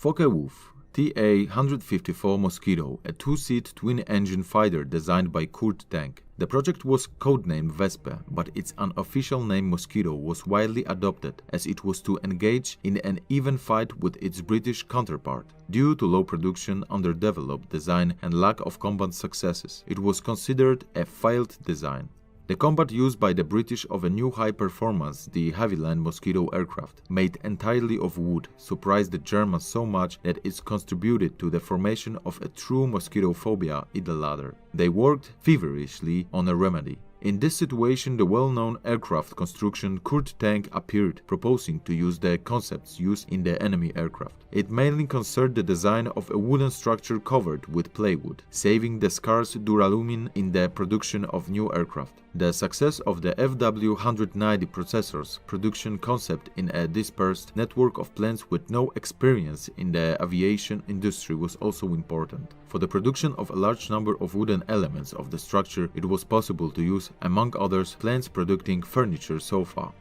Focke-Wulf Ta-154 Mosquito, a two-seat twin-engine fighter designed by Kurt Tank. The project was codenamed Vespe, but its unofficial name Mosquito was widely adopted as it was to engage in an even fight with its British counterpart. Due to low production, underdeveloped design and lack of combat successes, it was considered a failed design. The combat used by the British of a new high-performance, the Havilland Mosquito aircraft, made entirely of wood, surprised the Germans so much that it contributed to the formation of a true mosquito phobia in the latter. They worked feverishly on a remedy. In this situation, the well-known aircraft construction Kurt Tank appeared, proposing to use the concepts used in the enemy aircraft. It mainly concerned the design of a wooden structure covered with plywood, saving the scarce duralumin in the production of new aircraft. The success of the FW-190 processor's production concept in a dispersed network of plants with no experience in the aviation industry was also important. For the production of a large number of wooden elements of the structure, it was possible to use, among others, plants producing furniture sofa.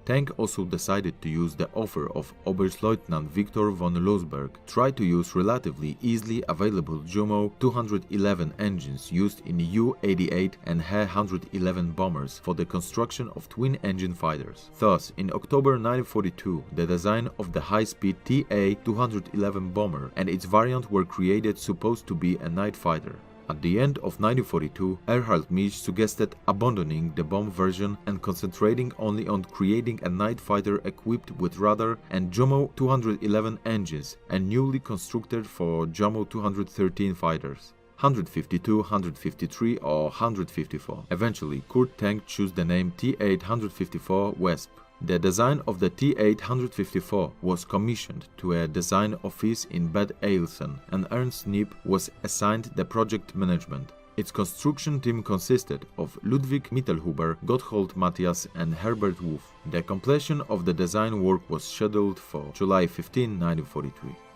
Tank also decided to use the offer of Oberstleutnant Victor von Lossberg, tried to use relatively easily available Jumo 211 engines used in U-88 and He-111 bombers for the construction of twin-engine fighters. Thus, in October 1942, the design of the high-speed Ta-211 bomber and its variant were created, supposed to be a night fighter. At the end of 1942, Erhard Misch suggested abandoning the bomb version and concentrating only on creating a night fighter equipped with radar and Jumo 211 engines and newly constructed for Jumo 213 fighters. 152, 153 or 154. Eventually, Kurt Tank chose the name T-854 Wesp. The design of the T-854 was commissioned to a design office in Bad Eilsen, and Ernst Kniep was assigned the project management. Its construction team consisted of Ludwig Mittelhuber, Gotthold Matthias and Herbert Wolf. The completion of the design work was scheduled for July 15, 1943.